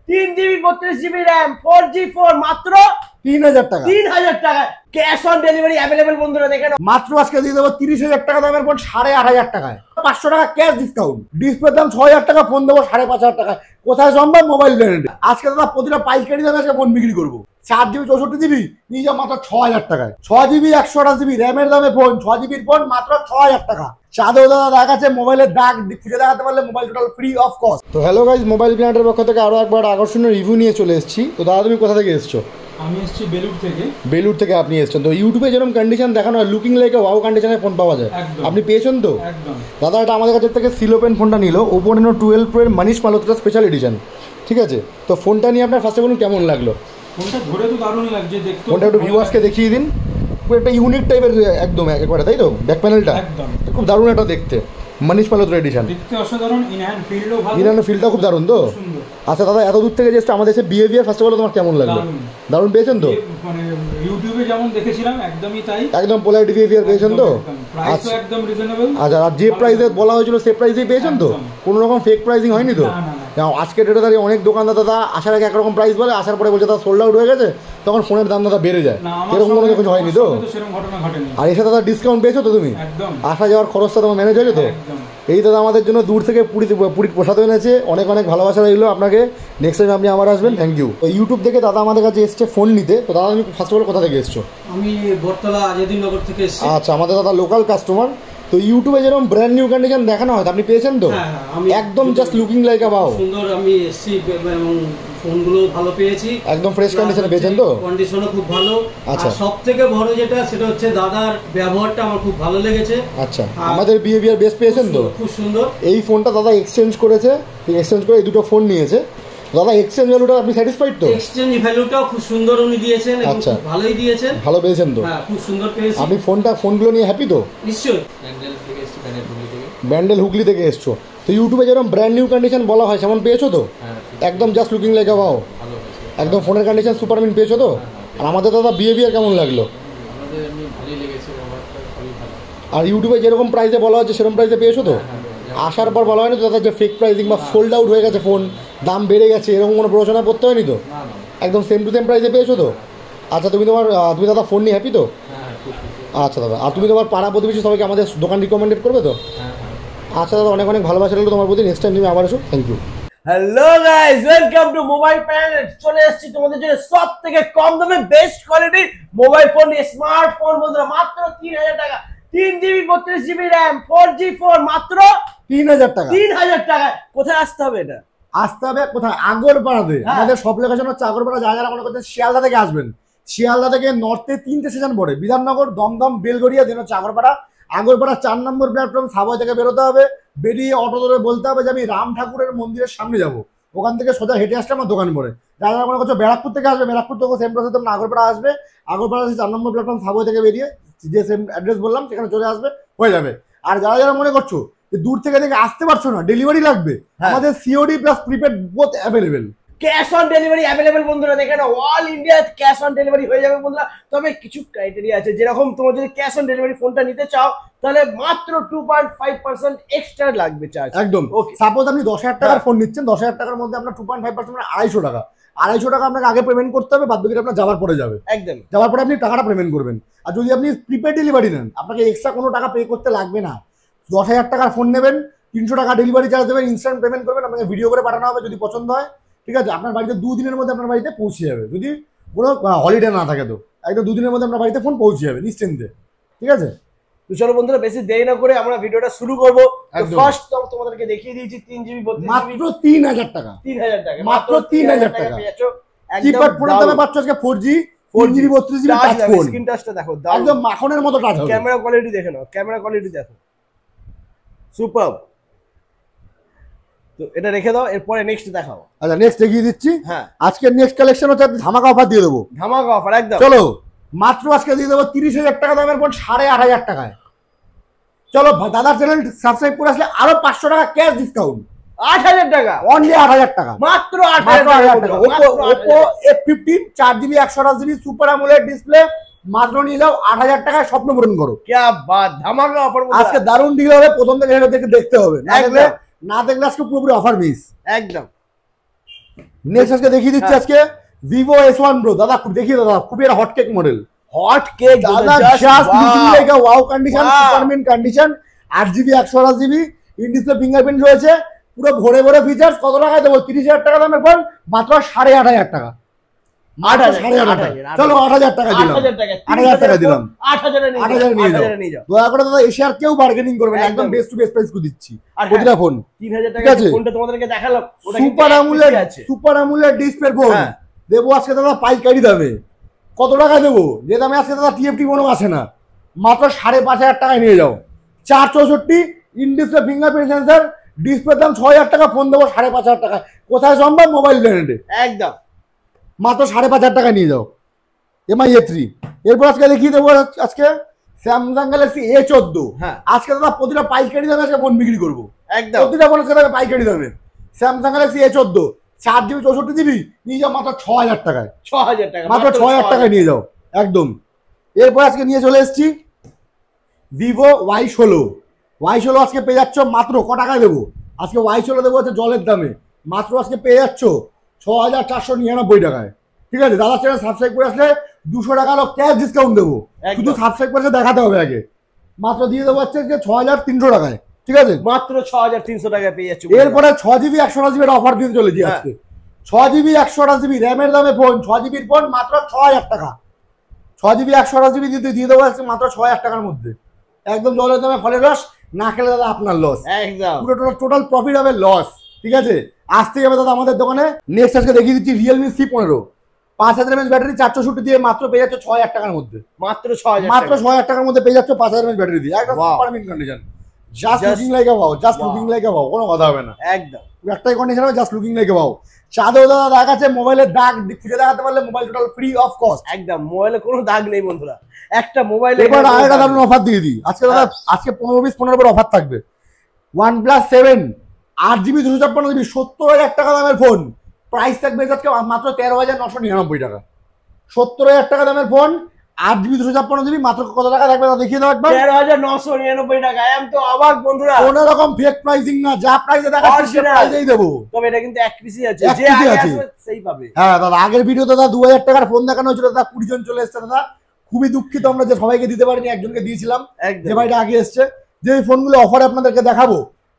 3 GB 32 GB RAM 4G phone মাত্র 3000 টাকা। 3000 টাকা ক্যাশ অন ডেলিভারি अवेलेबल বন্ধুরা দেখেন। মাত্র আজকে দিয়ে দেবো 30,000 টাকা দামের ফোন 8500 টাকায়, 500 টাকা ক্যাশ ডিসকাউন্ট। ডিসপ্লের দাম 6000 টাকা, ফোন দেবো 5500 টাকা। কোথায় সম্ভব? Mobile brand. আজকে দাদা প্রতিটা পাইকারি দামে আজকে ফোন বিক্রি করবো। 4GB 64GB নিয়ে যাও মাত্র 6000 টাকায়। 6GB 128GB র্যামের দামে ফোন, 6GB ফোন মাত্র 6000 টাকা। চাঁদেও দাদা দেখাচ্ছে মোবাইলের দাগ খুঁজে দেখাতে পারলে mobile total free of cost. তো হ্যালো গাইজ, মোবাইল ব্র্যান্ডের পক্ষ থেকে আরো একবার আকর্ষণীয় রিভিউ নিয়ে চলে এসেছি। তো দাদা তুমি কোথা থেকে এসছো? আমি এসেছি বেলুড় থেকে। বেলুড় থেকে আপনি এসেছেন। তো ইউটিউবে যেরকম কন্ডিশন দেখানো হয় লুকিং লাইক ওয়াও কন্ডিশনে ফোন পাওয়া যায়, আপনি পেয়েছেন তো? একদম। দাদা এটা আমাদের কাছ থেকে সিলোপেন ফোনটা নিল, ওপো রেনো 12 প্রো এর মানিশ মালহোত্রা স্পেশাল এডিশন। ঠিক আছে, তো ফোনটা নিয়ে আপনার ফার্স্টে বলুন কেমন লাগলো? ফোনটা ধরে তো দারুণ লাগছে দেখতে। ফোনটা একটু ভিউয়ার্সকে দেখিয়ে দিন। একটা ইউনিক টাইপের একদম একবারে, তাই তো? ব্যাক প্যানেলটা একদম খুব দারুণ একটা দেখতে, মানিশ মালহোত্রা এডিশন। দেখতে অসাধারণ, ইনহ্যান্ড ফিল্ডও ভালো। ইনহ্যান্ড ফিল্ডটা খুব দারুণ তো। আচ্ছা দাদা, এত দূর থেকে জাস্ট আমাদের এসে বিহেভিয়ার ফার্স্ট অফ অল তোমার কেমন লাগলো? দারুণ পেয়েছেন তো? মানে ইউটিউবে যেমন দেখেছিলাম একদমই তাই, একদম পোলাইট বিহেভিয়ার পেয়েছেন তো? প্রাইসও একদম রিজনেবল। আচ্ছা, আর যে প্রাইসে বলা হয়েছিল সে প্রাইসেই পেয়েছেন তো? কোনো রকম ফেক প্রাইসিং হয়নি তো? আজকে ডেটে দাঁড়িয়ে অনেক দোকানদার দাদা আসার আগে একরকম প্রাইস বলে, আসার পরে বলছে দাদা সোল্ড আউট হয়ে গেছে, তখন ফোনের দাম দাদা বেড়ে যায়। এরকম কোনো কিছু হয়নি তো? আর এসে দাদা ডিসকাউন্ট পেয়েছো তো তুমি? আসা যাওয়ার খরচটা তোমার ম্যানেজ হয়েছে তো? এই দাদা আমাদের জন্য দূর থেকে পুরীর প্রসাদ এনেছে, অনেক অনেক ভালোবাসা রইলো আপনাকে। নেক্সট টাইম আপনি আবার আসবেন। Thank you. ইউটিউব থেকে দাদা আমাদের কাছে এসছে ফোন নিতে। তো দাদা তুমি ফার্স্ট অফ অল কোথা থেকে এসছো? আমি বটতলা আজাদিনগর থেকে এসেছি। আচ্ছা, আমাদের দাদা লোকাল কাস্টমার। তো ইউটিউবে যেরকম ব্র্যান্ড নিউ কন্ডিশন দেখানো হয় আপনি পেয়েছেন তো? আমি একদম just looking like a wow. সুন্দর আমি এসেছি এবং ফোনগুলো ভালো পেয়েছি, একদম ফ্রেশ কন্ডিশনে পেয়েছেন তো? কন্ডিশনও খুব ভালো। আচ্ছা, সবথেকে বড় যেটা সেটা হচ্ছে দাদার ব্যবহারটা আমার খুব ভালো লেগেছে। আচ্ছা, আমাদের বিহেভিয়ার বেস্ট পেয়েছেন তো? খুব সুন্দর। এই ফোনটা দাদা এক্সচেঞ্জ করেছে, এক্সচেঞ্জ করে এই দুটো ফোন নিয়েছে। দাদা এক্সচেঞ্জ ভ্যালুটা আপনি স্যাটিসফাইড তো? এক্সচেঞ্জ ভ্যালুটাও খুব সুন্দর উনি দিয়েছেন এবং খুব ভালোই দিয়েছেন। ভালো পেয়েছেন তো? হ্যাঁ, খুব সুন্দর পেয়েছি। আপনি ফোনগুলো নিয়ে হ্যাপি তো? নিশ্চয়ই। ব্যান্ডেল হুগলি থেকে এসছো। তো ইউটিউবে যেরকম ব্র্যান্ড নিউ কন্ডিশন বলা হয় সেমন পেয়েছো তো? একদম just looking like a wow. একদম ফোনের কন্ডিশন সুপারমিন পেয়েছো তো? আর আমাদের দাদা বিহেভিয়ার কেমন লাগলো? আর ইউটিউবে যেরকম প্রাইসে বলা হচ্ছে সেরকম প্রাইসে পেয়েছো তো? আসার পর বলা হয়নি তো দাদা যে ফেক প্রাইসিং বা সোল্ড আউট হয়ে গেছে, ফোন দাম বেড়ে গেছে, এরকম কোনো প্ররোচনা করতে হয়নি তো? একদম সেম টু সেম প্রাইসে পেয়েছো তো? আচ্ছা, তুমি দাদা ফোন নিয়ে হ্যাপি তো? আচ্ছা দাদা, আর তুমি তোমার পাড়া প্রতিবেশী সবাইকে আমাদের দোকান রিকমেন্ডেড করবে তো? আচ্ছা দাদা, অনেক অনেক ভালোবাসা রইলো তোমার প্রতি। নেক্সট টাইম তুমি আবার এসো। Thank you. Hello guys, welcome to mobile planet. চলে এসেছি তোমাদের জন্য সব থেকে কম দামে বেস্ট কোয়ালিটির মোবাইল ফোন, স্মার্টফোন বন্ধুরা মাত্র 3000 টাকা। 3GB 32GB RAM 4G phone মাত্র 3000 টাকা। 3000 টাকা। কোথায় আসতে হবে? এটা আসতে হবে কোথায়? আগরপাড়াতে। আমাদের সব লোকেশন হচ্ছে আগরপাড়া। যারা মনে করছেন শিয়ালদা থেকে আসবেন, শিয়ালদা থেকে নর্থে 3টে স্টেশন পড়ে, বিধাননগর, দমদম, বেলগড়িয়া, দেন হচ্ছে আগরপাড়া। আগরপাড়া 4 নম্বর প্ল্যাটফর্ম সাবওয়ে থেকে বেরোতে হবে। বেরিয়ে অটো ধরে বলতে হবে যে আমি রাম ঠাকুরের মন্দিরের সামনে যাবো। ওখান থেকে সোজা হেঁটে আসলে আমার দোকান পড়ে। যারা মনে করছো ব্যারাকপুর থেকে আসবে, ব্যারাকপুর থেকে সেম প্রসেস তোমরা আগরপাড়া আসবে। আগরপাড়া 4 নম্বর প্ল্যাটফর্ম সাবওয়ে থেকে বেরিয়ে যে সেম অ্যাড্রেস বললাম সেখানে চলে আসবে, হয়ে যাবে। আর যারা মনে করছো যে দূর থেকে আসতে পারছো না, ডেলিভারি লাগবে, আমাদের COD plus prepaid both available. Cash on delivery available বন্ধুরা দেখেন। All India cash on delivery হয়ে যাবে বন্ধুরা। তবে কিছু ক্রাইটেরিয়া আছে, যেরকম তোমরা যদি ক্যাশ অন ডেলিভারি ফোনটা নিতে চাও তাহলে মাত্র 2.5% এক্সট্রা লাগবে চার্জ। একদম। সাপোজ আপনি 10,000 টাকার ফোন নিচ্ছেন, 10,000 টাকার মধ্যে আপনার 2.5% মানে 250 টাকা। 250 টাকা আপনাকে আগে পেমেন্ট করতে হবে, বাদ বাকিটা আপনার যাওয়ার পরে যাবে। একদম, যাওয়ার পরে আপনি টাকাটা পেমেন্ট করবেন। আর যদি আপনি প্রিপেড ডেলিভারি নেন, আপনাকে এক্সট্রা কোনো টাকা পে করতে লাগবে না। 10,000 টাকার ফোন নেবেন, 300 টাকা ডেলিভারি চার্জ দেবেন, ইনস্ট্যান্ট পেমেন্ট করবেন, আপনাকে ভিডিও করে পাঠানো হবে যদি পছন্দ হয়। ঠিক আছে, আপনার বাড়িতে 2 দিনের মধ্যে আপনার বাড়িতে পৌঁছে যাবে, যদি কোনো হলিডে না থাকে তো। একদম 2 দিনের মধ্যে আপনার বাড়িতে ফোন পৌঁছে যাবে নিশ্চিন্তে। ঠিক আছে, তো চলো বন্ধুরা বেশি দেরি না করে আমরা ভিডিওটা শুরু করবো। ফার্স্ট তোমাদেরকে দেখিয়ে দিয়েছি 3GB 32GB মাত্র 3000 টাকা। 3000 টাকা, মাত্র 3000 টাকা পেয়েছো। কিপ্যাড ফোনের দামে পাচ্ছ আজকে 4G 4GB 32GB touch phone. Screen টাচটা দেখো, একদম মাখনের মতো টাচ হবে। ক্যামেরা কোয়ালিটি দেখে নাও, ক্যামেরা কোয়ালিটি দেখো, সুপার। তো এটা রেখে দাও, এরপরে নেক্সট দেখাও। আচ্ছা, নেক্সট দেখিয়ে দিচ্ছি। হ্যাঁ, আজকের নেক্সট কালেকশন হচ্ছে ধামাকা অফার দিয়ে দেবো। ধামাকা অফার একদম। চলো, মাত্র আজকে দিয়ে দেবো 30,000 টাকা দামের ফোন 8500 টাকায়। চলো, দাদার চ্যানেল সাবস্ক্রাইব করে আসলে আরো 500 টাকা ক্যাশ ডিসকাউন্ট। 8000 টাকা, অনলি 8000 টাকা, মাত্র 8000 টাকা। Oppo F15 4GB 128GB super AMOLED display মাত্র নিয়ে যাও 8000 টাকায়, স্বপ্ন পূরণ করো। क्या बात, ধামাকা অফার। আজকে দারুণ ডিল হবে, প্রথম থেকে দেখতে হবে, না দেখলে আজকে পুরোপুরি অফার মিস। একদম। নেক্সট আজকে দেখিয়ে দিচ্ছি আজকে ভিভো S1 Pro। দাদা দেখিয়ে দাদা, খুবই একটা hot cake model. Hot cake দাদা just looking like a wow condition, super mint condition, 8GB 128GB in display fingerprint রয়েছে, পুরো ভরে ভরে ফিচার্স। কত টাকায় দেবো? 30,000 টাকা দামের ফোন, মাত্র 8,500 টাকা। 8,500 টাকা। চলো 8,000 টাকা দিলাম, 8,000 টাকা দিলাম, 8,000 নিয়ে যাও। দয়া করে দাদা এসে আর কেউ বার্গেনিং করবে না, একদম বেস্ট টু বেস্ট প্রাইস করে দিচ্ছি প্রতিটা ফোন। 3,000 টাকা ফোনটা তোমাদেরকে দেখালাম, ওটা সুপার আমুলেড ডিসপ্লে ফোন দেবো আজকে দাদা পাইকারি দামে। কত টাকা দেবো? যে দামে আজকে দাদা TFT কোনো আসে না, মাত্র 5,500 টাকায় নিয়ে যাও। 464 in display fingerprint sensor, display দাম 6,000 টাকা, ফোন দেবো 5,500 টাকায়। কোথায় সম্ভব? মোবাইল ব্র্যান্ডে একদম মাত্র 5,500 টাকা নিয়ে যাও। MI A3। এরপর আজকে দেখিয়ে দেবো আজকে স্যামসাং গ্যালাক্সি A14। আজকে দাদা প্রতিটা পাইকারি দামে আজকে ফোন বিক্রি করবো, একদম প্রতিটা ফোন আজকে পাইকারি দামে। Samsung Galaxy A14 4GB 64GB নিয়ে যাও মাত্র 6,000 টাকায়। 6,000 টাকা মাত্র 6,000 টাকায় নিয়ে যাও একদম। এরপর আজকে নিয়ে চলে এসেছি ভিভো Y16 আজকে পেয়ে যাচ্ছ মাত্র ক টাকায় দেবো? আজকে Y16 দেবো হচ্ছে জলের দামে, মাত্র আজকে পেয়ে যাচ্ছ 6,499 টাকায়। ঠিক আছে, দাদা চ্যানেল সাবস্ক্রাইব করে আসলে 200 টাকা ক্যাশ ডিসকাউন্ট দেবো, শুধু সাবস্ক্রাইব করে দেখাতে হবে আগে। মাত্র দিয়ে দেবো হচ্ছে 6,300 টাকায়। ঠিক আছে, মাত্র 6,300 টাকায় পেয়ে যাচ্ছ। এরপরে 6GB 128GB অফার দিতে চলেছি আজকে। 6GB 128GB র্যামের দামে ফোন, 6GB ফোন মাত্র 6,000 টাকা। 6GB 128GB দিয়ে দেবো আজকে মাত্র 6,000 টাকার মধ্যে, একদম জলের দামে ফলের রস। না খেলে দাদা আপনার লস, একদম পুরো টোটাল প্রফিট হবে লস। ঠিক আছে, আসতে যাবে দাদা আমাদের দোকানে। নেক্সট আজকে দেখিয়ে দিচ্ছি Realme C15 5000 mAh ব্যাটারি 460 দিয়ে মাত্র পেয়ে যাচ্ছে 6,000 টাকার মধ্যে। মাত্র 6,000 মাত্র 6,000 টাকার মধ্যে পেয়ে যাচ্ছে 5000 mAh ব্যাটারি দিয়ে, একদম super mint condition. Just looking like a wow, just looking like a wow, কোনো কথা হবে না, একদম একটাই কন্ডিশন হবে, just looking like a wow. চাঁদেও দাদা দাগ আছে, মোবাইলের দাগ খুঁজে দেখাতে পারলে mobile total free of cost. একদম মোবাইলে কোনো দাগ নেই বন্ধুরা, একটা মোবাইল। এবার আরেকটা দারুণ অফার দিয়ে দিই আজকে দাদা, আজকে 15 পর অফার থাকবে। OnePlus 7 8GB 256GB 70,000 টাকা দামের ফোন, প্রাইস থাকবে আজকে মাত্র 13,999 টাকা। 70,000 টাকা দামের ফোন, 8GB 256GB মাত্র কত টাকা থাকবে তা দেখিয়ে দাও একবার। 13,999 টাকা। আমি তো অবাক বন্ধুরা, কোনো রকম ফেক প্রাইসিং না, যা প্রাইসে দেখাচ্ছি সে প্রাইসেই দেবো। তবে এটা কিন্তু এক পিসই আছে, এক যে পিসই আগে আছে। আসবে সেই পাবে। হ্যাঁ দাদা, আগের ভিডিওতে দাদা 2,000 টাকার ফোন দেখানো হয়েছিল দাদা, 20 জন চলে এসেছে দাদা। খুবই দুঃখিত আমরা যে সবাইকে দিতে পারিনি, একজনকে দিয়েছিলাম যে ভাইটা আগে এসছে। যে ফোনগুলো অফারে আপনাদেরকে দেখাবো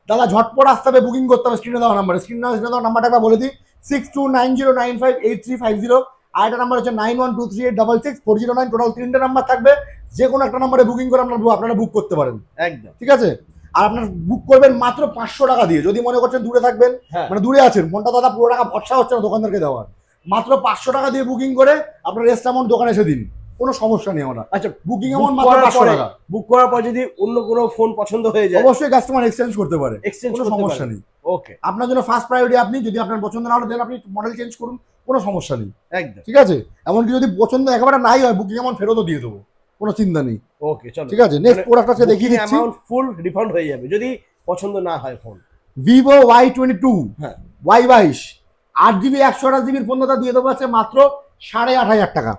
দাদা, ঝটপট আসতে হবে, বুকিং করতে হবে স্ক্রিনে দেওয়া নাম্বারে। স্ক্রিনে দেওয়া নাম্বারটা একবার বলে দিই, 6290958350। আর একটা নাম্বার হচ্ছে 9123866409। টোটাল 3টে নাম্বার থাকবে, যে কোনো একটা নাম্বারে বুকিং করে আপনারা বুক করতে পারেন। একদম ঠিক আছে, আর আপনার বুক করবেন মাত্র 500 টাকা দিয়ে। যদি মনে করছেন দূরে থাকবেন, মানে দূরে আছেন, ফোনটা দাদা পুরো টাকা ভরসা হচ্ছে না দোকানদারকে দেওয়ার, মাত্র 500 টাকা দিয়ে বুকিং করে আপনার রেস্ট অ্যামাউন্ট দোকানে এসে দিন, কোনো সমস্যা নেই আমরা। আচ্ছা, বুকিং অ্যামাউন্ট মাত্র 500 টাকা। বুক করার পর যদি অন্য কোনো ফোন পছন্দ হয়ে যায়, অবশ্যই কাস্টমার এক্সচেঞ্জ করতে পারে, কোনো সমস্যা নেই। ওকে, আপনার জন্য ফার্স্ট প্রায়োরিটি। আপনি যদি আপনার পছন্দ না হলে দেন আপনি মডেল চেঞ্জ করুন, কোনো সমস্যা নেই। একদম ঠিক আছে, এমনকি যদি পছন্দ একেবারে নাই হয়, বুকিং অ্যামাউন্ট ফেরতও দিয়ে দেবো, কোনো চিন্তা নেই। ওকে চলো, ঠিক আছে, নেক্সট প্রোডাক্ট আছে দেখিয়ে দিচ্ছি। অ্যামাউন্ট ফুল রিফান্ড হয়ে যাবে যদি পছন্দ না হয় phone. Vivo Y22 Y22 8GB 128GB phone দাদা দিয়ে দেবো আছে মাত্র 8,500 টাকা।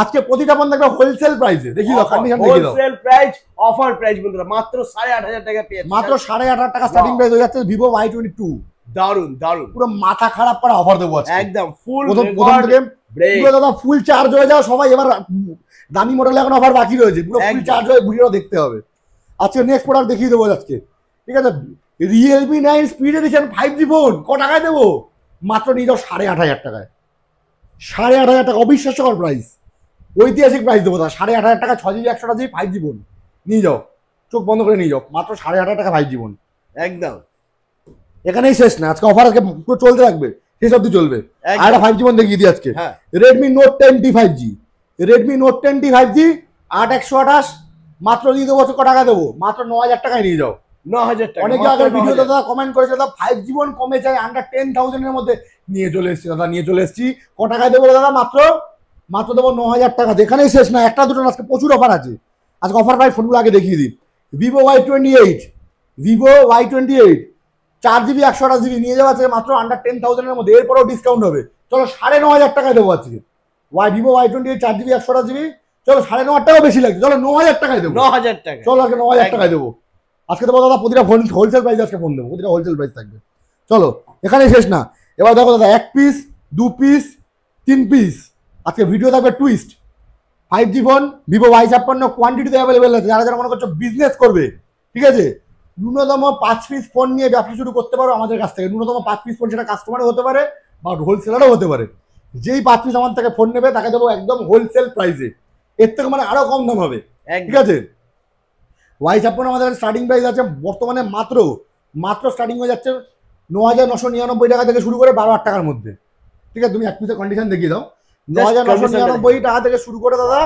আজকে প্রতিটা ফোন দেখবে হোলসেল প্রাইসে, দেখিয়ে দাও কন্ডিশন দেখিয়ে দাও। হোলসেল প্রাইস, অফার প্রাইস বন্ধুরা, মাত্র 8,500 টাকা পেয়ে যাচ্ছেন। মাত্র 8,500 টাকা স্টার্টিং প্রাইস হয়ে যাচ্ছে ভিভো Y22। দারুন দারুন, পুরো মাথা খারাপ করা অফার দেবো আজকে, একদম ফুল প্রথম থেকে পুরো দাদা ফুল চার্জ হয়ে যাও সবাই। এবার দামি মডেলে এখন অফার বাকি রয়েছে, পুরো ফুল চার্জ হয়ে ভিডিও দেখতে হবে। আজকে নেক্সট প্রোডাক্ট দেখিয়ে দেবো আজকে। ঠিক আছে, Realme 9 speed addition 5G phone ক টাকায় দেবো? মাত্র নিয়ে যাও 8,500 টাকায়। 8,500 টাকা, অবিশ্বাস্যকর প্রাইস, ঐতিহাসিক প্রাইস দেবো দাদা। 8,500 টাকা 6GB 128GB 5G ফোন নিয়ে যাও, চোখ বন্ধ করে নিয়ে যাও, মাত্র 8,500 টাকা 5G ফোন। একদম এখানেই শেষ না, আজকে অফার আজকে পুরো চলতে থাকবে, শেষ অব্দি চলবে। আর একটা 5G ফোন দেখিয়ে দিই আজকে, Redmi Note 10T 5G। Redmi Note 10T 5G 8/128 মাত্র দিয়ে দেবো। ক টাকা দেবো? মাত্র 9,000 টাকায় নিয়ে যাও। 9,000 টাকা। অনেকে আগের ভিডিও দাদা কমেন্ট করেছে দাদা 5G ফোন কমে যায়, আন্ডার 10,000 এর মধ্যে নিয়ে চলে এসেছি দাদা, নিয়ে চলে এসেছি। ক টাকায় দেবো দাদা? মাত্র দেবো 9,000 টাকা। এখানেই শেষ না, একটা দুটো আজকে প্রচুর অফার আছে। আজকে অফার প্রাইস ফোনগুলো আগে দেখিয়ে দিই। Vivo Y28 4GB 128GB নিয়ে যাওয়া আছে মাত্র আন্ডার 10,000 এর মধ্যে, এরপরেও ডিসকাউন্ট হবে। চলো 9,500 টাকায় দেবো আজকে। Vivo Y28 4GB 128GB, চলো 9,500 টাকাও বেশি লাগছে, চলো 9,000 টাকায় দেবো। 9,000 টাকা, চলো আজকে 9,000 টাকায় দেবো। আজকে দেবো দাদা প্রতিটা ফোন হোলসেল প্রাইস, আজকে ফোন দেবো, প্রতিটা হোলসেল প্রাইস থাকবে। চলো এখানে শেষ না, এবার দেখো দাদা, 1 পিস 2 পিস 3 পিস, আজকে ভিডিও থাকবে twist. 5G phone Vivo Y56 কোয়ান্টিটিতে অ্যাভেলেবেল আছে। যারা যারা মনে করছো বিজনেস করবে, ঠিক আছে, ন্যূনতম 5 পিস ফোন নিয়ে ব্যবসা শুরু করতে পারো আমাদের কাছ থেকে। ন্যূনতম 5 পিস ফোন, সেটা কাস্টমারও হতে পারে বা হোলসেলারও হতে পারে। যেই 5 পিস আমার থেকে ফোন নেবে তাকে দেবো একদম হোলসেল প্রাইসে, এর থেকে মানে আরো কম দাম হবে, ঠিক আছে। Y56 আমাদের স্টার্টিং প্রাইস আছে বর্তমানে মাত্র স্টার্টিং হয়ে যাচ্ছে 9,999 টাকা থেকে শুরু করে 12,000 টাকার মধ্যে, ঠিক আছে। তুমি এক পিসের কন্ডিশন দেখিয়ে দাও। 9,999 টাকা থেকে শুরু করে দাদা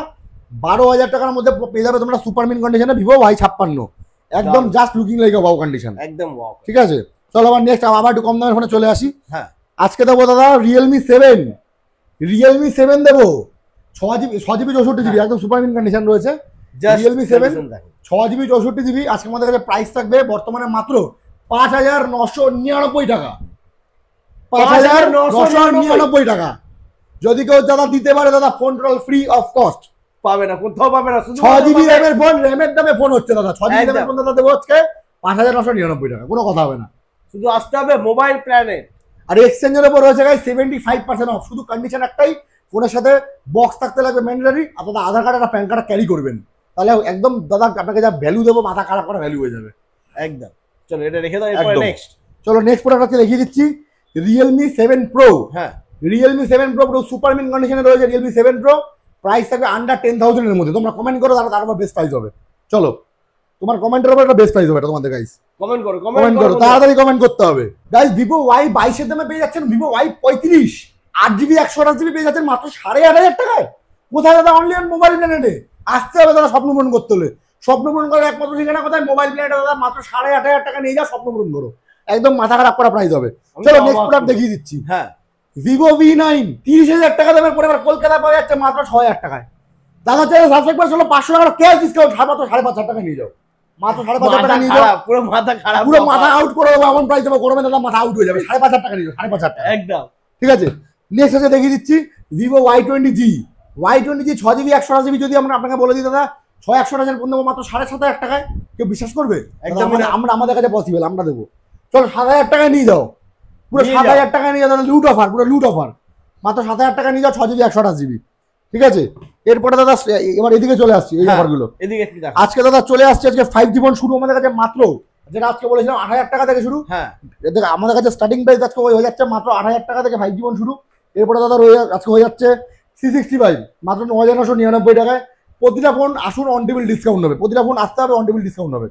12,000 টাকার মধ্যে পেয়ে যাবে তোমরা সুপারমিন কন্ডিশনে ভিভো Y56, একদম just looking like a wow condition, একদম ওয়াও, ঠিক আছে। চলো আবার নেক্সট আবার একটু কম দামের ফোনে চলে আসি। হ্যাঁ, আজকে দেবো দাদা রিয়েলমি 7 দেবো 6GB 64GB, একদম সুপারমিন কন্ডিশন রয়েছে। রিয়েলমি 7 6GB 64GB আজকে আমাদের কাছে প্রাইস থাকবে বর্তমানে মাত্র 5,999 টাকা, 5,999 টাকা। যদি কেউ দাদা দিতে পারে দাদা, phone total free of cost পাবে না, কোথাও পাবে না, শুধু 6GB র্যামের ফোন, র্যামের দামে ফোন হচ্ছে দাদা। 6GB র্যামের ফোন দাদা দেবো আজকে 5,999 টাকা, কোনো কথা হবে না। শুধু আসতে হবে মোবাইল প্ল্যানে। আর এক্সচেঞ্জের উপর রয়েছে গাইস 75% অফ। শুধু কন্ডিশন একটাই, ফোনের সাথে বক্স থাকতে লাগবে ম্যান্ডেটরি, আপনাদের আধার কার্ড আর প্যান কার্ড ক্যারি করবেন, তাহলে একদম দাদা আপনাকে যা ভ্যালু দেবো মাথা খারাপ করা ভ্যালু হয়ে যাবে একদম। চলো এটা রেখে দাও, এরপরে নেক্সট। চলো নেক্সট প্রোডাক্ট আছে দেখিয়ে দিচ্ছি, রিয়েলমি 7 প্রো। হ্যাঁ, রিয়েলমি 7 প্রো পুরো সুপারমিন কন্ডিশনে রয়েছে। রিয়েলমি 7 প্রো প্রাইস থাকবে আন্ডার 10,000 এর মধ্যে। তোমরা কমেন্ট করো, তার উপর বেস্ট প্রাইস হবে। চলো তোমার কমেন্টের উপর একটা বেস্ট প্রাইস হবে এটা তোমাদের গাইস। কমেন্ট করো, কমেন্ট করো, তাড়াতাড়ি কমেন্ট করতে হবে গাইস। ভিভো Y22 এর দামে পেয়ে যাচ্ছেন ভিভো Y35 8GB 128GB পেয়ে যাচ্ছেন মাত্র 8,500 টাকায়। কোথায় দাদা? অনলি অন মোবাইল প্ল্যানেটে। আসতে হবে দাদা স্বপ্ন পূরণ করতে হলে। স্বপ্ন পূরণ করার একমাত্র ঠিকানা কোথায়? মোবাইল প্ল্যানেটে দাদা। মাত্র 8,500 টাকা নিয়ে যাও, স্বপ্ন পূরণ করো, একদম মাথা খারাপ করা প্রাইস হবে। চলো নেক্সট প্রোডাক্ট দেখিয়ে দিচ্ছি। হ্যাঁ, ভিভো V9 30,000 টাকা দামের পরে এবার কলকাতায় পাওয়া যাচ্ছে মাত্র 6,000 টাকায়। দাদা চ্যানেল সাবস্ক্রাইব করে চলো 500 টাকার ক্যাশ ডিসকাউন্ট, মাত্র 5,500 টাকা নিয়ে যাও, মাত্র 5,500 টাকা নিয়ে যাও। পুরো মাথা খারাপ, পুরো মাথা আউট করে দেবো, এমন প্রাইস দেবো গরমে দাদা মাথা আউট হয়ে যাবে। 5,500 টাকা নিয়ে যাও, 5,500 টাকা একদম, ঠিক আছে। নেক্সট আছে দেখিয়ে দিচ্ছি ভিভো Y20G 6GB 128GB। যদি আমরা আপনাকে বলে দিই দাদা 6,128 ফোন দেবো মাত্র 7,500 টাকায়, কেউ বিশ্বাস করবে? একদম আমরা আমাদের কাছে পসিবল, আমরা দেবো। চলো 7,000 টাকায় নিয়ে যাও, পুরো 7,000 টাকায় নিয়ে যাও দাদা, লুট অফার, পুরো লুট অফার। মাত্র 7,000 টাকা নিয়ে যাও 6GB 128GB, ঠিক আছে। এরপরে দাদা এবার এদিকে চলে আসছি এই অফারগুলো। এদিকে আজকে দাদা চলে আসছে আজকে 5G ফোন শুরু আমাদের কাছে মাত্র, যেটা আজকে বলেছিলাম 8,000 টাকা থেকে শুরু। হ্যাঁ, আমাদের কাছে স্টার্টিং প্রাইস আজকে হয়ে যাচ্ছে মাত্র 8,000 টাকা থেকে 5G ফোন শুরু। এরপরে দাদা আজকে হয়ে যাচ্ছে C65 মাত্র 9,999 টাকায়। প্রতিটা ফোন আসুন অন টেবিল ডিসকাউন্ট হবে, প্রতিটা ফোন আসতে হবে অন টেবিল ডিসকাউন্ট হবে।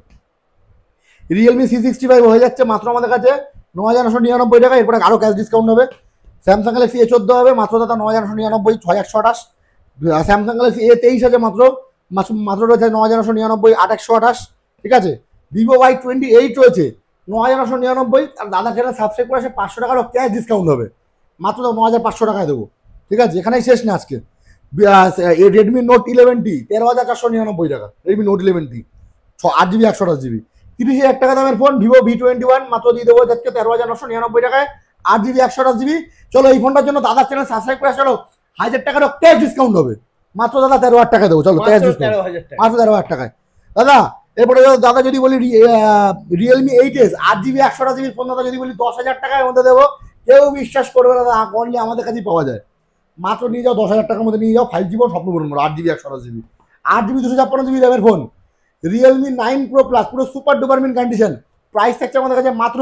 রিয়েলমি C65 হয়ে যাচ্ছে মাত্র আমাদের কাছে 9,999 টাকা, এরপরে আরও ক্যাশ ডিসকাউন্ট হবে। স্যামসাং গ্যালাক্সি A14 হবে মাত্র দাদা 9,999 6,128। স্যামসাং গ্যালাক্সি A23 আছে মাত্র মাত্র রয়েছে 9,999 8,128, ঠিক আছে। ভিভো Y28 রয়েছে 9,999। আর দাদা চ্যানেল সাবস্ক্রাইব করে আসে 500 টাকারও ক্যাশ ডিসকাউন্ট হবে, মাত্র 9,500 টাকায় দেবো, ঠিক আছে। এখানেই শেষ না আজকে। রেডমি নোট 11T 13,499 টাকা। Redmi note 11T 8GB 128GB 30,000 টাকা দামের ফোন ভিভো V21 মাত্র দিয়ে দেবো আজকে 13,999 টাকায় 8GB 128GB। চলো এই ফোনটার জন্য দাদার চ্যানেল সাবস্ক্রাইব করে চলো 1,000 টাকারও ক্যাশ ডিসকাউন্ট হবে, মাত্র দাদা 13,000 টাকা দেবো। চলো ক্যাশ ডিসকাউন্ট মাত্র 13,000 টাকায় দাদা। এরপরে দাদা যদি বলি Realme 8S 8GB 128GB phone দাদা যদি বলি 10,000 টাকার মধ্যে দেবো, কেউ বিশ্বাস করবে না দাদা, অনলি আমাদের কাছেই পাওয়া যায়। মাত্র নিয়ে যাও 10,000 টাকার মধ্যে নিয়ে যাও 5G ফোন, স্বপ্ন পূরণ করো। 8GB 128GB 8GB 256GB র্যামের ফোন রিয়েলমি 9 Pro Plus পুরো সুপার ডুপারমিন কন্ডিশন। প্রাইস থাকছে আমাদের কাছে মাত্র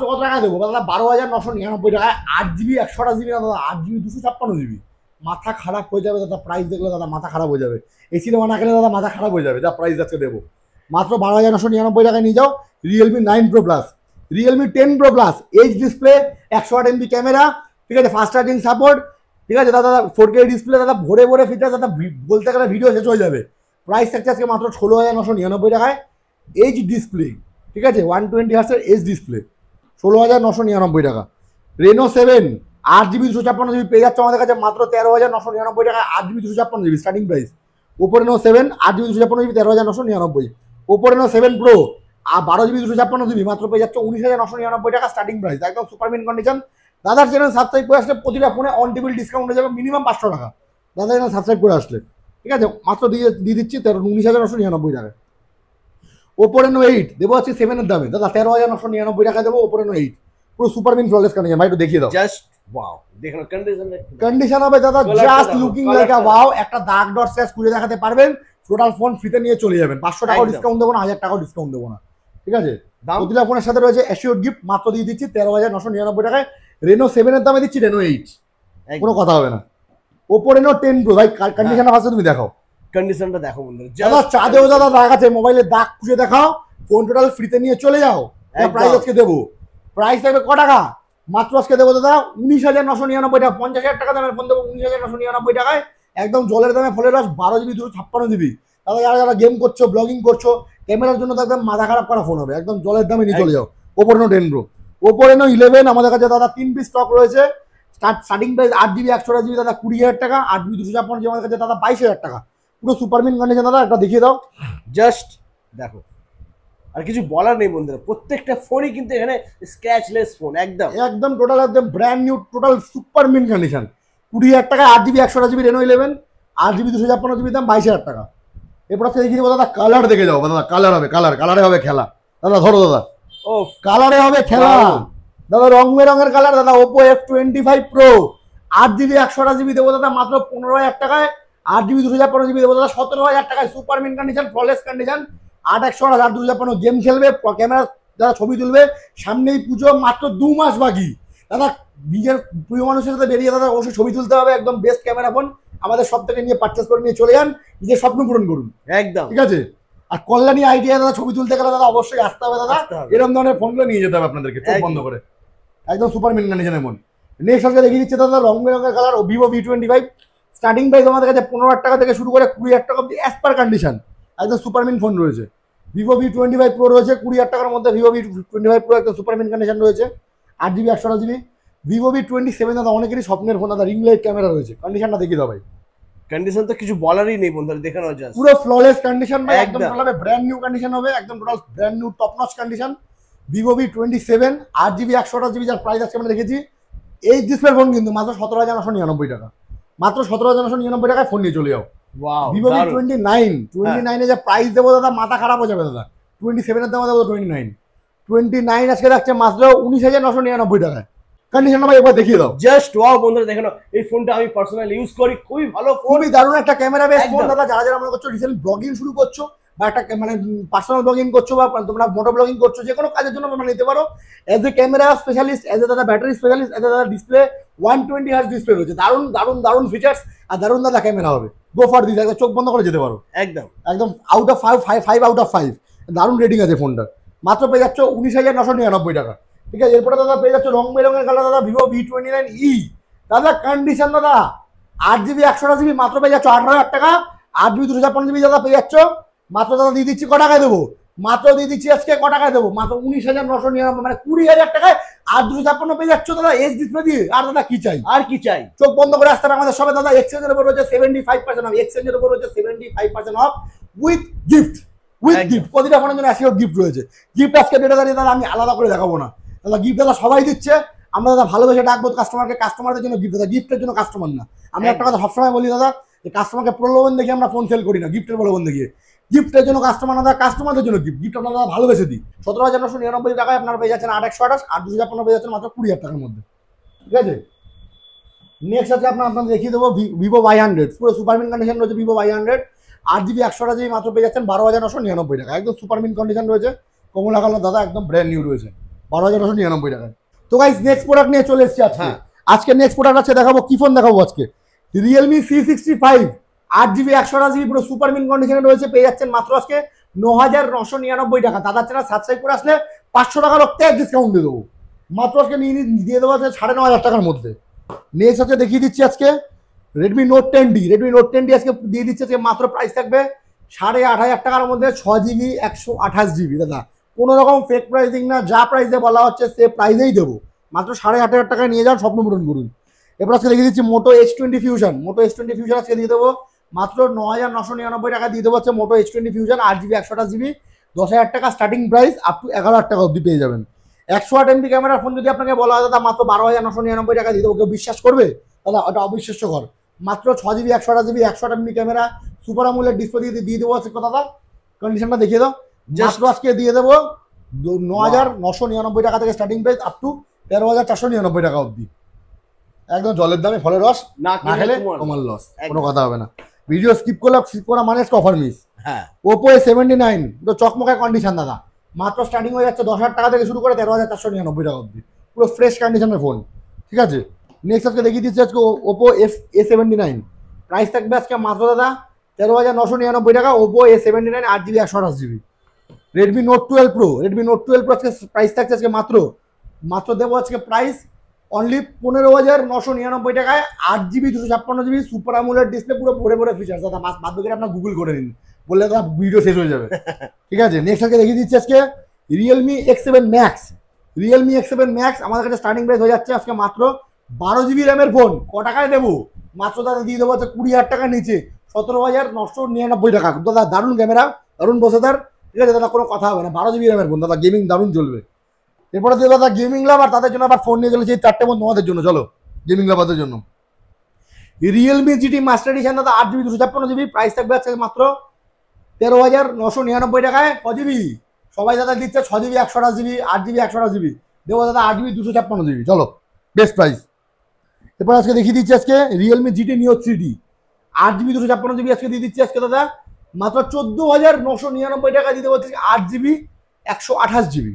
কত টাকা দেবো দাদা? 12,999 টাকায় 8GB 128GB দাদা, 8GB 256GB। মাথা খারাপ হয়ে যাবে দাদা, প্রাইস দেখলে দাদা মাথা খারাপ হয়ে যাবে। এসি দেওয়া না খেলে দাদা মাথা খারাপ হয়ে যাবে, যা প্রাইস আজকে দেবো মাত্র 12,999 টাকায় নিয়ে যাও। Realme 9 Pro Plus Realme 10 Pro Plus H display 108 MB camera, ঠিক আছে, ফাস্ট চার্জিং সাপোর্ট, ঠিক আছে দাদা। 4K ডিসপ্লে দাদা, ভরে ভরে ফিচার দাদা, বলতে গেলে ভিডিও শেষ হয়ে যাবে। প্রাইস থাকছে আজকে মাত্র 16,999 টাকায়। এইচ ডিসপ্লে, ঠিক আছে, 120 হার্টজের এইচ ডিসপ্লে 16,999 টাকা। রেনো 7 8GB 256GB পেয়ে যাচ্ছে আমাদের কাছে মাত্র 13,999 টাকায় 8GB 256GB starting price. Oppo Reno 7 8GB 256GB 13,999। Oppo Reno 7 Pro 12GB 256GB মাত্র পেয়ে যাচ্ছে 19,999 টাকা স্টার্টিং প্রাইস, একদম সুপারমিন কন্ডিশন। দাদার চ্যানেল সাবস্ক্রাইব করে আসলে প্রতিটা ফোনে অন টেবিল ডিসকাউন্ট হয়ে যাবে মিনিমাম 500 টাকা। দাদার চ্যানেল সাবস্ক্রাইব করে আসলে, ঠিক আছে, মাত্র দিয়ে দিচ্ছি 19,999 টাকায়। ওপো রেনো 8 দেবো হচ্ছে 7 এর দামে দাদা 13,999 টাকা দেবো। ওপো রেনো 8 পুরো সুপারমিন ফ্ললেস কন্ডিশন। ভাই একটু দেখিয়ে দাও। জাস্ট ওয়াও, দেখুন কন্ডিশন হবে দাদা just looking like a wow. একটা দাগ ডট স্ক্র্যাচ খুলে দেখাতে পারবেন, টোটাল ফোন ফ্রিতে নিয়ে চলে যাবেন। 500 টাকা ডিসকাউন্ট দেবো না, 1000 টাকা ডিসকাউন্ট দেবো না, ঠিক আছে? প্রতিটা ফোনের সাথে রয়েছে অ্যাসিওর গিফট, মাত্র দিয়ে দিচ্ছি 13,999 টাকায়। রেনো 7 এর দামে দিচ্ছি রেনো 8, কোনো কথা হবে না। ওপো রেনো 10 প্রো ভাই কন্ডিশন ফার্স্টে তুমি দেখাও, কন্ডিশনটা দেখো বন্ধুরা। দাদা চাঁদেও দাদা দাগ আছে, মোবাইলে দাগ খুঁজে দেখাও, ফোন টোটাল ফ্রিতে নিয়ে চলে যাও। প্রাইস আজকে দেবো, প্রাইস থাকবে ক টাকা? মাত্র আজকে দেবো দাদা 19,999 টাকা। 50,000 টাকা দামের ফোন দেবো 19,999 টাকায়, একদম জলের দামে। ফলের রস 12 জিবি 256 জিবি। দাদা যারা যারা গেম করছো, ব্লগিং করছো, ক্যামেরার জন্য তো একদম মাথা খারাপ করা ফোন হবে, একদম জলের দামে নিয়ে চলে যাও। Oppo Reno 10 pro, Oppo Reno 11 আমাদের কাছে দাদা 3 পিস স্টক রয়েছে। স্টার্টিং প্রাইস 8 জিবি 128 জিবি দাদা 20,000 টাকা, 8 জিবি 256 জিবি আমাদের কাছে দাদা 22,000 টাকা। পুরো সুপারমিন কন্ডিশন দাদা, একটা দেখিয়ে দাও। জাস্ট দেখো, আর কিছু বলার নেই বন্ধুরা, প্রত্যেকটা ফোনই কিন্তু এখানে স্ক্র্যাচলেস ফোন, একদম একদম টোটাল একদম brand new, total super mint condition. 20,000 টাকা 8 GB 128 GB Reno 11, 8 GB 256 GB দাম 22,000 টাকা। এরপর আপনি দেখিয়ে দেবো দাদা, কালার দেখে যাও দাদা, কালার হবে, কালারে হবে খেলা দাদা। ধরো দাদা, ও কালারে হবে খেলা দাদা, রং বেরঙের কালার দাদা। Oppo F25 pro 8 GB 128 GB দেবো দাদা মাত্র 15,000 টাকায়। 8 জিবি 256 জিবি দেবো দাদা 17,000 টাকায়। Super mint condition, flawless condition, 8/128 8 256 game খেলবে, ক্যামেরা যারা ছবি তুলবে, সামনেই পুজো, মাত্র 2 মাস বাকি দাদা। নিজের প্রিয় মানুষের সাথে বেরিয়ে দাদা অবশ্যই ছবি তুলতে হবে, একদম বেস্ট ক্যামেরা ফোন। আমাদের সব থেকে নিয়ে পারচেস করে নিয়ে চলে যান, নিজের স্বপ্ন পূরণ করুন, একদম ঠিক আছে? আর কল্যাণী আইডিয়া দাদা ছবি তুলতে গেলে দাদা অবশ্যই আসতে হবে দাদা, এরকম ধরনের ফোনগুলো নিয়ে যেতে হবে আপনাদেরকে চোখ বন্ধ করে, একদম সুপার মিন কন্ডিশনের ফোন। নেক্সট আজকে দেখিয়ে দিচ্ছে দাদা রং বেরঙের colour, Vivo V25। Starting price আমাদের কাছে 15,000 টাকা থেকে শুরু করে 20,000 টাকা অব্দি অ্যাজ পার কন্ডিশন, একদম সুপার মিন ফোন রয়েছে। ভিভো V25 প্রো রয়েছে 20,000 টাকার মধ্যে। ভিভো V25 প্রো একদম সুপার মিন কন্ডিশন রয়েছে, 8 জিবি 128 জিবি। ভিভো V27 দাদা অনেকেরই স্বপ্নের ফোন দাদা, রিং লাইট ক্যামেরা রয়েছে। কন্ডিশনটা দেখিয়ে দাও ভাই। কন্ডিশন তো কিছু বলারই নেই বন্ধুরা, দেখে নাও জাস্ট পুরো ফ্ললেস কন্ডিশন ভাই, একদম একদম। টোটাল ব্র্যান্ড নিউ কন্ডিশন হবে, একদম total brand new top notch condition. Vivo V27 8 GB 128 GB, যার প্রাইস আজকে আমরা দেখেছি এই ডিসপ্লে ফোন কিন্তু মাত্র 17,999 টাকা। মাত্র 17,999 টাকায় ফোন নিয়ে চলে যাও। ওয়াও, ভিভো V29 এ যে প্রাইস দেবো দাদা মাথা খারাপ হয়ে যাবে দাদা। 27 এর দাম দেবো 29 আজকে রাখছে মাত্র 19,999 টাকায়। কন্ডিশনটা ভাই একবার দেখিয়ে দাও। জাস্ট ওয়াও বন্ধুরা, দেখে নাও এই ফোনটা আমি পার্সোনালি ইউজ করি, খুবই ভালো ফোন, খুবই দারুণ একটা ক্যামেরা বেস ফোন একদম। দাদা। যারা যারা মনে করছো রিসেন্ট ব্লগিং শুরু করছো, বা একটা মানে পার্সোনাল ব্লগিং করছো, বা তোমরা মোটো ব্লগিং করছো, যে কোনো কাজের জন্য তোমরা নিতে পারো। As a camera specialist, as a দাদা ব্যাটারি স্পেশালিস্ট, এজ এ দাদা ডিসপ্লে 120 হার্জ ডিসপ্লে রয়েছে, দারুণ দারুণ দারুণ ফিচার্স, আর দারুণ দাদা ক্যামেরা হবে। গো ফর দিস, একদম চোখ বন্ধ করে যেতে পারো, একদম একদম আউট অফ 5 আউট অফ 5 দারুণ রেটিং আছে ফোনটার। মাত্র পেয়ে যাচ্ছ 19,999 টাকা, ঠিক আছে? এরপরে দাদা পেয়ে যাচ্ছ রং বেরঙের কালার দাদা, ভিভো V29e দাদা। কন্ডিশন দাদা 8 জিবি 128 জিবি মাত্র পেয়ে যাচ্ছ 18,000 টাকা। 8 জিবি 256 জিবি দাদা পেয়ে যাচ্ছ মাত্র দাদা দিয়ে দিচ্ছি ক টাকায় দেবো? মাত্র দিয়ে দিচ্ছি আজকে ক টাকায় দেবো? মাত্র 19,999, মানে 20,000 টাকায় 8 256 পেয়ে যাচ্ছ দাদা এস ডিসপ্লে দিয়ে। আর দাদা কি চাই, আর কি চাই? চোখ বন্ধ করে আসতে হবে আমাদের সবে দাদা। এক্সচেঞ্জের উপর রয়েছে 75% অফ, এক্সচেঞ্জের উপর রয়েছে 75% অফ উইথ গিফট, প্রতিটা ফোনের জন্য অ্যাসিওর গিফট রয়েছে। গিফট আজকে ডেটা দাঁড়িয়ে দাদা আমি আলাদা করে দেখাবো না দাদা, গিফট দাদা সবাই দিচ্ছে, আমরা দাদা ভালোবেসে ডাকবো কাস্টমারকে, কাস্টমারদের জন্য গিফট দাদা, গিফটের জন্য কাস্টমার না। আমি একটা কথা সবসময় বলি দাদা, যে কাস্টমারকে প্রলোভন দেখে আমরা ফোন সেল করি না, গিফটের প্রলোভন দেখিয়ে। গিফটের জন্য কাস্টমার না দাদা, কাস্টমারদের জন্য গিফট, গিফট আমরা দাদা ভালোবেসে দিই। 17,999 টাকায় আপনারা পেয়ে যাচ্ছেন 8/128, 8 256 পেয়ে যাচ্ছেন মাত্র 20,000 টাকার মধ্যে, ঠিক আছে? নেক্সট আছে আপনার দেখিয়ে দেবো ভিভো Y100, পুরো সুপারমিন কন্ডিশন রয়েছে। ভিভো Y100 8 জিবি 128 জিবি মাত্র পেয়ে যাচ্ছেন 12,999 টাকা, একদম সুপারমিন কন্ডিশন রয়েছে, কমলা কালার দাদা, একদম ব্র্যান্ড নিউ রয়েছে 12,999 টাকায়। তো গাইস নেক্সট প্রোডাক্ট নিয়ে চলে এসেছি আজকে। আজকে নেক্সট প্রোডাক্ট আছে দেখাবো, কি ফোন দেখাবো আজকে? Realme C65 8 জিবি 128 জিবি পুরো সুপারমিন কন্ডিশনে রয়েছে, পেয়ে যাচ্ছেন মাত্র আজকে 9,999 টাকা। দাদার চ্যানেল সাবস্ক্রাইব করে আসলে 500 টাকার অত্যাগ ডিসকাউন্ট দিয়ে দেবো, মাত্র আজকে দিয়ে দেবো আছে 9,500 টাকার মধ্যে। নেক্সট আছে দেখিয়ে দিচ্ছি আজকে Redmi Note 10D আজকে দিয়ে দিচ্ছে আজকে মাত্র প্রাইস থাকবে 8,500 টাকার মধ্যে, 6 জিবি 128 জিবি দাদা। কোনো রকম ফেক প্রাইসিং না, যা প্রাইসে বলা হচ্ছে সে প্রাইসেই দেবো, মাত্র 8,500 টাকায় নিয়ে যান, স্বপ্ন পূরণ করুন। এবার আজকে দেখিয়ে দিচ্ছি Moto H20 Fusion, আজকে দিয়ে দেবো মাত্র 9,999 টাকা দিয়ে দেবো হচ্ছে Moto H20 Fusion 8 GB 128 GB, 10,000 টাকা স্টার্টিং প্রাইস, আপ টু 11,000 টাকা অবধি পেয়ে যাবেন। 108 MB ক্যামেরার ফোন যদি আপনাকে বলা হয় দাদা মাত্র 12,999 টাকা দিয়ে দেবো, কেউ বিশ্বাস করবে দাদা? ওটা অবিশ্বাস্যকর। মাত্র 6 GB 128 GB 108 MB camera, super AMOLED display দিয়ে দেবো আজকে দাদা। কন্ডিশনটা দেখিয়ে দাও, জাস্ট আজকে দিয়ে দেবো 9,999 টাকা থেকে স্টার্টিং প্রাইস, আপ টু 13,499 টাকা অবধি, একদম জলের দামে ফলের রস, না না খেলে তোমার তোমার লস, একদম। কোনো কথা হবে না। ভিডিও স্কিপ করা মানে অফার মিস। হ্যাঁ ওপো A79 তো চকমকা কন্ডিশন দাদা, মাত্র স্টার্টিং হয়ে যাচ্ছে 10,000 টাকা থেকে শুরু করে 13,499 টাকা অবধি, পুরো ফ্রেশ কন্ডিশনের ফোন। ঠিক আছে, নেক্সট আজকে দেখিয়ে দিচ্ছি আজকে ওপো A79, প্রাইস থাকবে আজকে মাত্র দাদা 13,999 টাকা। Oppo A79 8GB 128GB। Redmi note 12 pro, আজকে প্রাইস থাকছে আজকে মাত্র দেবো আজকে প্রাইস অনলি 15,999 টাকায়, 8GB 256GB super AMOLED display, পুরো ভরে ভরে ফিচার্স দাদা। বাদ বাকি আপনার গুগল করে নিন, বললে দাদা ভিডিও শেষ হয়ে যাবে। ঠিক আছে, নেক্সট আজকে দেখিয়ে দিচ্ছি আজকে রিয়েলমি X7 ম্যাক্স। আমাদের কাছে স্টার্টিং প্রাইস হয়ে যাচ্ছে আজকে মাত্র 12GB র্যামের ফোন। ক টাকায় দেবো? মাত্র দাদা দিয়ে দেবো হচ্ছে 20,000 টাকার নিচে, 17,999 টাকা। দাদা দারুণ ক্যামেরা, দারুণ প্রসেসর। ঠিক আছে দাদা, কোনো কথা হবে না, 12GB র্যামের ফোন দাদা, গেমিং দারুণ চলবে। এরপরে দিয়ে দাদা গেমিং লাভার তাদের জন্য আবার ফোন নিয়ে চলেছে এই 4টে ফোন তোমাদের জন্য। চলো গেমিং লাভারদের জন্য রিয়েলমি GT মাস্টার এডিশন দাদা, 8GB 256GB, প্রাইস থাকবে আজকে মাত্র 13,999 টাকায়। কজিবি সবাই দাদা দিচ্ছে 6GB 128GB, 8GB 128GB, দেবো দাদা 8GB 256GB। চলো বেস্ট প্রাইস। এরপর আজকে দেখিয়ে দিচ্ছি আজকে Realme GT Neo 3D, 8GB 256GB আজকে দিয়ে দিচ্ছি আজকে দাদা মাত্র 14,999 টাকা দিয়ে দেবো 8GB 128GB,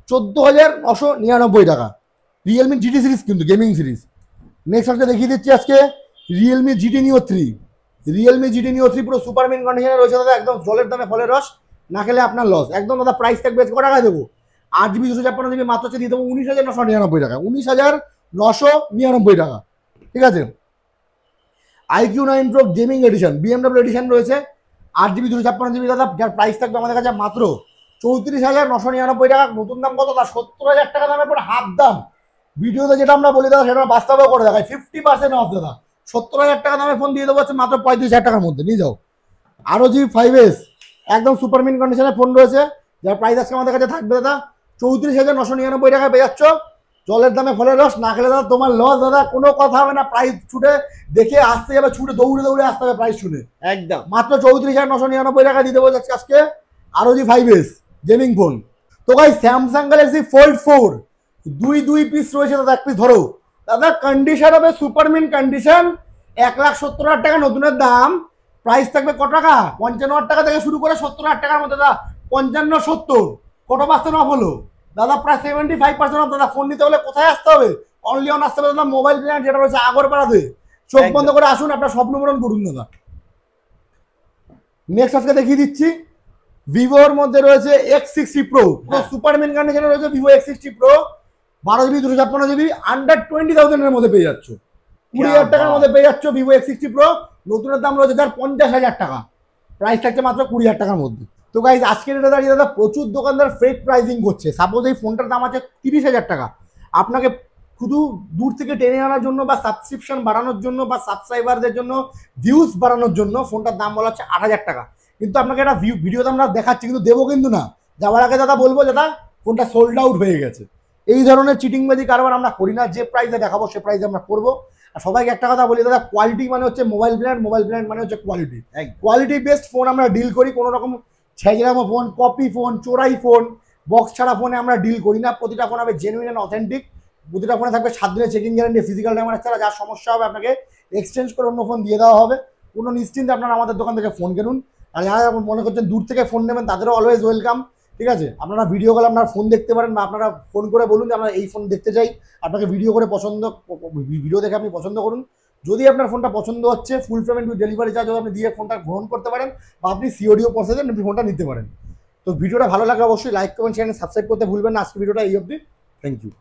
14,999 টাকা। রিয়েলমি GT সিরিজ কিন্তু গেমিং সিরিজ। নেক্সট আজকে দেখিয়ে দিচ্ছি আজকে রিয়েলমি GT Neo 3, পুরো সুপারমিন কন্ডিশনে রয়েছে দাদা, একদম জলের দামে ফলের রস, না খেলে আপনার লস একদম দাদা। প্রাইস থাকবে ক টাকা দেবো? 8GB 256GB মাত্র হচ্ছে দিয়ে দেবো 19,999 টাকা, 19,999 টাকা। ঠিক আছে, iQOO 9 Pro gaming edition BMW edition রয়েছে, 8GB 256GB দাদা, যার প্রাইস থাকবে আমাদের কাছে মাত্র 34,999 টাকা। নতুন দাম কত? 70,000 টাকা দামের পর হাফ দাম। ভিডিওতে যেটা আমরা বলি দাদা সেটা বাস্তবেও করে দেখায়, 50% অফ দাদা। 70,000 টাকা দামের ফোন দিয়ে দেবো হচ্ছে মাত্র 35,000 টাকার মধ্যে, নিয়ে যাও। ROG 5S একদম সুপারমিন কন্ডিশনের ফোন রয়েছে, যার প্রাইস আজকে আমাদের কাছে থাকবে দাদা 34,999 টাকা পেয়ে যাচ্ছ। জলের দামে ফলের রস, না খেলে দাদা তোমার লস দাদা, কোনো কথা হবে না। প্রাইস ছুটে দেখে আসতে যাবে, ছুটে দৌড়ে আসতে হবে প্রাইস শুনে। একদম মাত্র 34,999 টাকা দিয়ে দেবো যাচ্ছে আজকে ROG 5S গেমিং ফোন। তো ভাই স্যামসাং গ্যালাক্সি ফোল্ড 4 দুই পিস রয়েছে দাদা, এক পিস ধরো দাদা। কন্ডিশন হবে সুপারমিন কন্ডিশন, 1,70,000 টাকা নতুনের দাম। প্রাইস থাকবে কত টাকা? 55,000 টাকা থেকে শুরু করে 70,000 টাকার মধ্যে দাদা। 55-70 কত পার্সেন্ট অফ হলো দাদা? প্রায় 75% অফ দাদা। ফোন নিতে হলে কোথায় আসতে হবে? অনলি অন আসতে হবে দাদা মোবাইল প্ল্যান, যেটা রয়েছে আগরপাড়াতে। চোখ বন্ধ করে আসুন, আপনার স্বপ্ন পূরণ করুন দাদা। নেক্সট আজকে দেখিয়ে দিচ্ছি ভিভোর মধ্যে রয়েছে X60 Pro, পুরো সুপারমিন কন্ডিশনে রয়েছে Vivo X60 Pro, 12GB 256GB, under 20,000 এর মধ্যে পেয়ে যাচ্ছ, 20,000 টাকার মধ্যে পেয়ে যাচ্ছ ভিভো X60 Pro। নতুনের দাম রয়েছে যার 50,000 টাকা, প্রাইস থাকছে মাত্র 20,000 টাকার মধ্যে। তো গাইজ আজকের এটা দাঁড়িয়ে দাদা প্রচুর দোকানদার ফেক প্রাইসিং করছে। সাপোজ এই ফোনটার দাম আছে 30,000 টাকা, আপনাকে শুধু দূর থেকে টেনে আনার জন্য বা সাবস্ক্রিপশন বাড়ানোর জন্য বা সাবস্ক্রাইবারদের জন্য ভিউজ বাড়ানোর জন্য ফোনটার দাম বলা হচ্ছে 8,000 টাকা। কিন্তু আপনাকে একটা ভিডিওতে আমরা দেখাচ্ছি, কিন্তু দেবো কিন্তু না। যাওয়ার আগে দাদা বলবো দাদা ফোনটা সোল্ড আউট হয়ে গেছে। এই ধরনের চিটিংবাজি কারবার আমরা করি না, যে প্রাইসে দেখাবো সে প্রাইসে আমরা করবো। আর সবাইকে একটা কথা বলি দাদা, কোয়ালিটি মানে হচ্ছে মোবাইল ব্র্যান্ড মানে হচ্ছে কোয়ালিটি। কোয়ালিটি বেসড ফোন আমরা ডিল করি, কোনো রকম ছেঁচড়ামো ফোন, কপি ফোন, চোরাই ফোন, বক্স ছাড়া ফোনে আমরা ডিল করি না। প্রতিটা ফোন হবে জেনুইন অ্যান্ড অথেন্টিক। প্রতিটা ফোনে থাকবে 7 দিনের চেকিং গ্যারান্টি, ফিজিক্যাল ড্যামেজ ছাড়া। যার সমস্যা হবে আপনাকে এক্সচেঞ্জ করে অন্য ফোন দিয়ে দেওয়া হবে। কোনো নিশ্চিন্তে আপনারা আমাদের দোকান থেকে ফোন কিনুন। আর যারা মনে করছেন দূর থেকে ফোন নেবেন তাদেরও অলওয়েজ ওয়েলকাম। ঠিক আছে, আপনারা ভিডিও কলে আপনারা ফোন দেখতে পারেন, বা আপনারা ফোন করে বলুন যে আমরা এই ফোন দেখতে চাই, আপনাকে ভিডিও করে ভিডিও দেখে আপনি পছন্দ করুন। যদি আপনার ফোনটা পছন্দ হচ্ছে, full payment with delivery charge আপনি দিয়ে ফোনটা গ্রহণ করতে পারেন, বা আপনি সিওডিও প্রসেসে আপনি ফোনটা নিতে পারেন। তো ভিডিওটা ভালো লাগলে অবশ্যই লাইক করবেন, চ্যানেল সাবস্ক্রাইব করতে ভুলবেন না। আজকে ভিডিওটা এই অবধি, থ্যাংক ইউ।